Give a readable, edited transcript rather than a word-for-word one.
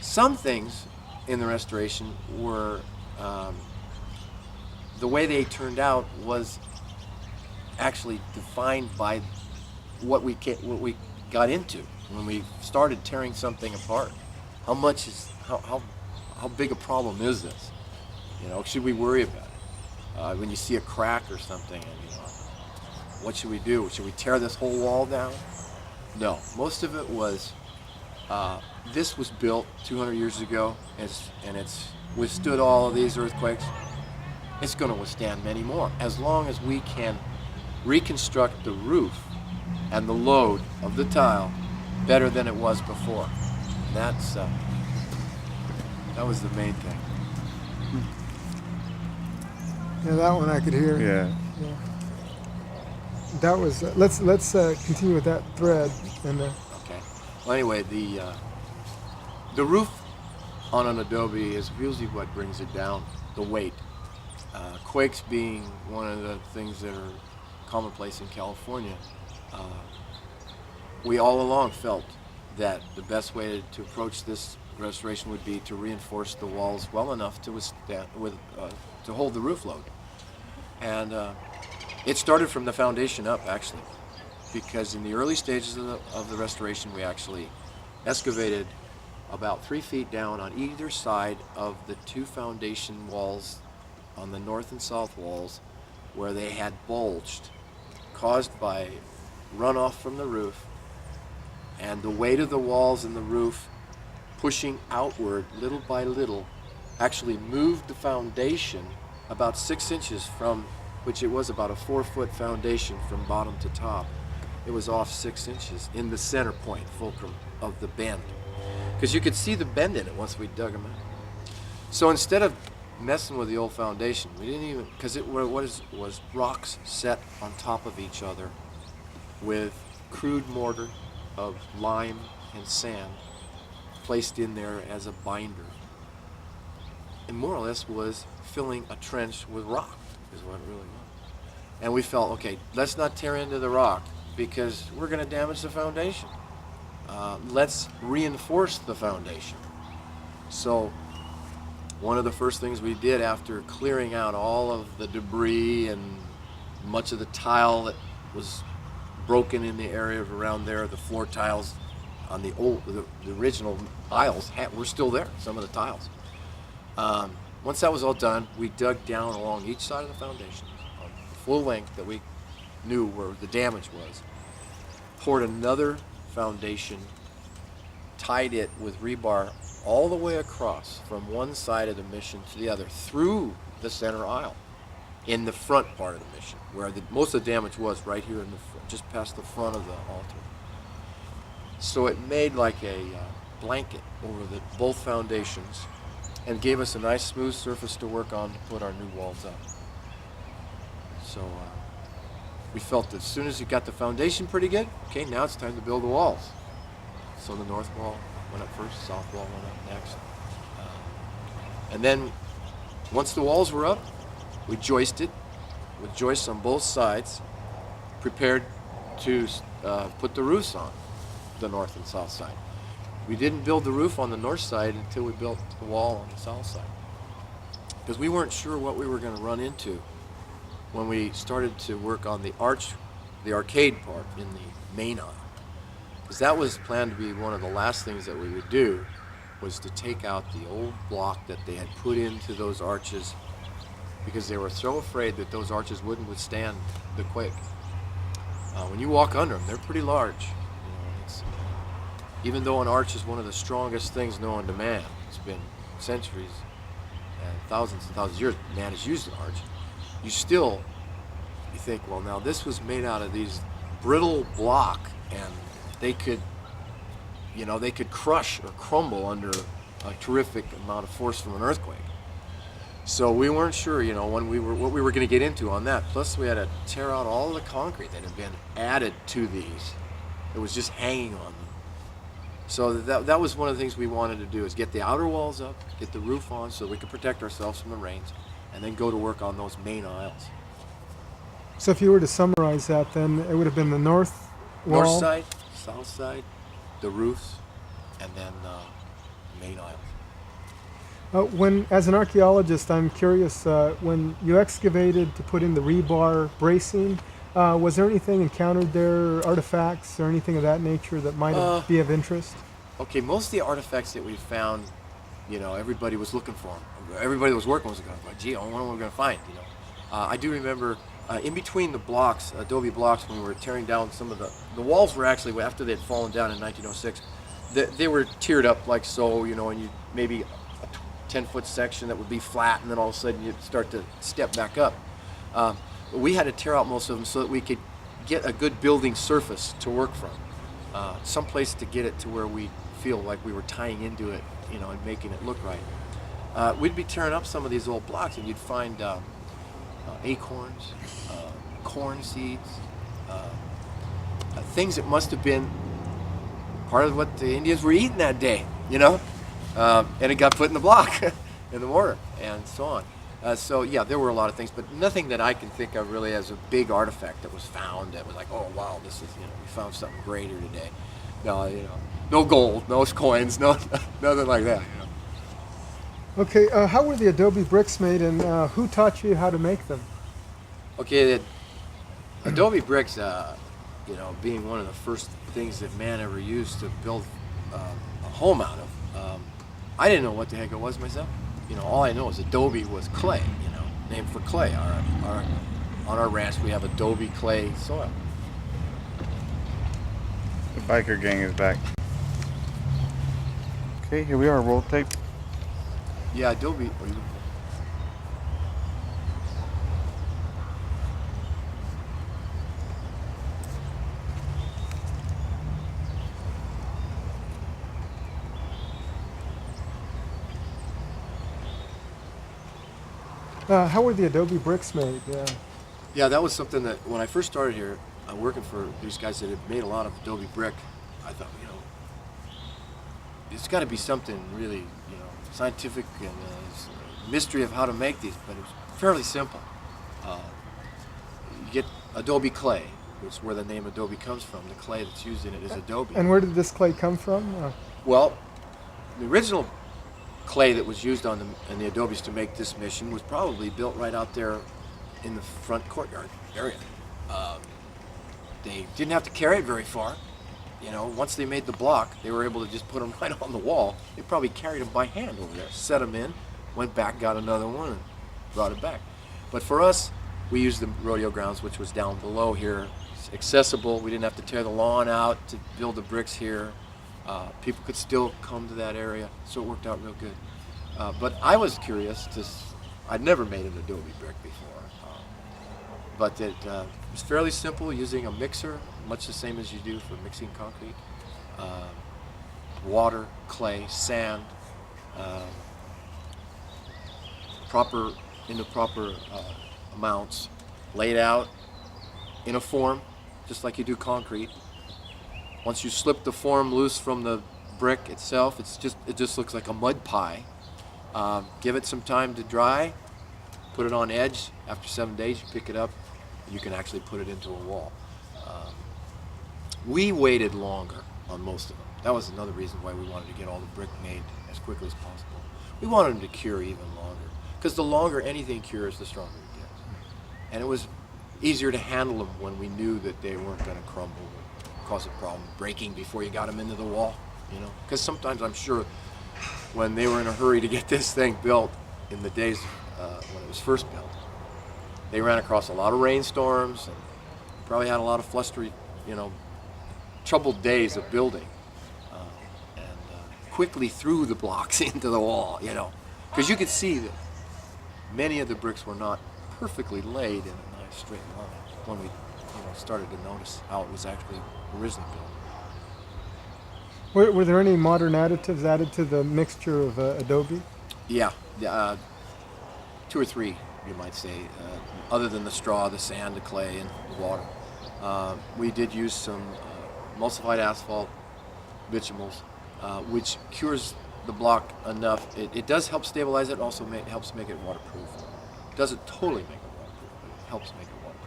Some things in the restoration were, the way they turned out was actually defined by what we got into when we started tearing something apart. How big a problem is this? Should we worry about it? When you see a crack or something, what should we do? Should we tear this whole wall down? No, most of it was, this was built 200 years ago, and it's withstood all of these earthquakes. It's going to withstand many more, as long as we can reconstruct the roof and the load of the tile better than it was before. And that was the main thing. Yeah, that one I could hear. Yeah. That was. Let's continue with that thread. And okay. Well, anyway, the roof on an adobe is usually what brings it down. The weight. Quakes being one of the things that are commonplace in California. We all along felt that the best way to approach this restoration would be to reinforce the walls well enough to withstand, to hold the roof load. And it started from the foundation up, actually, because in the early stages of the restoration, we actually excavated about 3 feet down on either side of the two foundation walls on the north and south walls, where they had bulged, caused by runoff from the roof, and the weight of the walls and the roof pushing outward little by little actually moved the foundation about 6 inches from, which it was about a 4-foot foundation from bottom to top. It was off 6 inches in the center point, fulcrum of the bend, because you could see the bend in it once we dug them out. So instead of messing with the old foundation, we didn't even, because it was rocks set on top of each other with crude mortar of lime and sand placed in there as a binder, and more or less was filling a trench with rock, is what it really was. And we felt, okay, let's not tear into the rock because we're going to damage the foundation. Let's reinforce the foundation. So one of the first things we did after clearing out all of the debris and much of the tile that was broken in the area around there, the floor tiles on the original aisles were still there, some of the tiles. Once that was all done, we dug down along each side of the foundation on the full length that we knew where the damage was, poured another foundation, tied it with rebar all the way across from one side of the mission to the other through the center aisle in the front part of the mission, where most of the damage was right here in the just past the front of the altar. So it made like a blanket over both foundations and gave us a nice smooth surface to work on to put our new walls up. So we felt that as soon as you got the foundation pretty good, okay, now it's time to build the walls. So the north wall went up first, south wall went up next. And then once the walls were up, we joisted with joists on both sides, prepared to put the roofs on the north and south side. We didn't build the roof on the north side until we built the wall on the south side, because we weren't sure what we were going to run into when we started to work on the arcade part in the main aisle. Because that was planned to be one of the last things that we would do, was to take out the old block that they had put into those arches, because they were so afraid that those arches wouldn't withstand the quake. When you walk under them, they're pretty large. Even though an arch is one of the strongest things known to man, it's been centuries and thousands of years man has used an arch, you think, well, now this was made out of these brittle block, and they could crush or crumble under a terrific amount of force from an earthquake. So we weren't sure, what we were going to get into on that. Plus we had to tear out all the concrete that had been added to these. It was just hanging on them. So that was one of the things we wanted to do, is get the outer walls up, get the roof on so we could protect ourselves from the rains, and then go to work on those main aisles. So if you were to summarize that, then it would have been the north wall, North side, south side, the roofs, and then the main aisle. As an archaeologist, I'm curious, when you excavated to put in the rebar bracing, was there anything encountered there, artifacts or anything of that nature that might be of interest? Okay, most of the artifacts that we found, everybody was looking for them. Everybody that was working was going, gee, I wonder what we're going to find, I do remember in between the blocks, adobe blocks, when we were tearing down some of the walls were actually, after they had fallen down in 1906, they were tiered up like so, and you maybe a 10-foot section that would be flat, and then all of a sudden you'd start to step back up. We had to tear out most of them so that we could get a good building surface to work from. Some place to get it to where we feel like we were tying into it, and making it look right. We'd be tearing up some of these old blocks, and you'd find acorns, corn seeds, things that must have been part of what the Indians were eating that day, and it got put in the block, in the mortar, and so on. So yeah, there were a lot of things, but nothing that I can think of really as a big artifact that was found that was like, oh wow, this is, we found something greater today. No, no gold, no coins, no nothing like that. Okay, how were the adobe bricks made, and who taught you how to make them? Okay, the adobe bricks, being one of the first things that man ever used to build a home out of, I didn't know what the heck it was myself. All I know is adobe was clay, named for clay. On our ranch we have adobe clay soil. The biker gang is back. Okay, here we are, roll tape. Yeah, adobe. How were the adobe bricks made? Yeah, that was something that when I first started here, working for these guys that had made a lot of adobe brick, I thought, it's got to be something really, scientific and mystery of how to make these, but it was fairly simple. You get adobe clay, which is where the name adobe comes from. The clay that's used in it is adobe. And where did this clay come from? Well, the original clay that was used in the adobes to make this mission was probably built right out there in the front courtyard area. They didn't have to carry it very far. Once they made the block, they were able to just put them right on the wall. They probably carried them by hand over there, set them in, went back, got another one, and brought it back. But for us, we used the rodeo grounds, which was down below here. It's accessible. We didn't have to tear the lawn out to build the bricks here. People could still come to that area, so it worked out real good. But I was curious I'd never made an adobe brick before, but it was fairly simple, using a mixer, much the same as you do for mixing concrete. Water, clay, sand, proper amounts, laid out in a form, just like you do concrete. Once you slip the form loose from the brick itself, it just looks like a mud pie. Give it some time to dry, put it on edge. After 7 days, you pick it up, and you can actually put it into a wall. We waited longer on most of them. That was another reason why we wanted to get all the brick made as quickly as possible. We wanted them to cure even longer, because the longer anything cures, the stronger it gets. And it was easier to handle them when we knew that they weren't going to crumble or cause a problem breaking before you got them into the wall, because sometimes I'm sure when they were in a hurry to get this thing built in the days when it was first built, they ran across a lot of rainstorms and probably had a lot of flustery, troubled days of building, and quickly threw the blocks into the wall, because you could see that many of the bricks were not perfectly laid in a nice straight line when we started to notice how it was actually originally built. Were there any modern additives added to the mixture of adobe? Yeah, 2 or 3, you might say, other than the straw, the sand, the clay, and the water. We did use some emulsified asphalt bitumals, which cures the block enough. It does help stabilize it, also helps make it waterproof. It doesn't totally make it waterproof, but it helps make it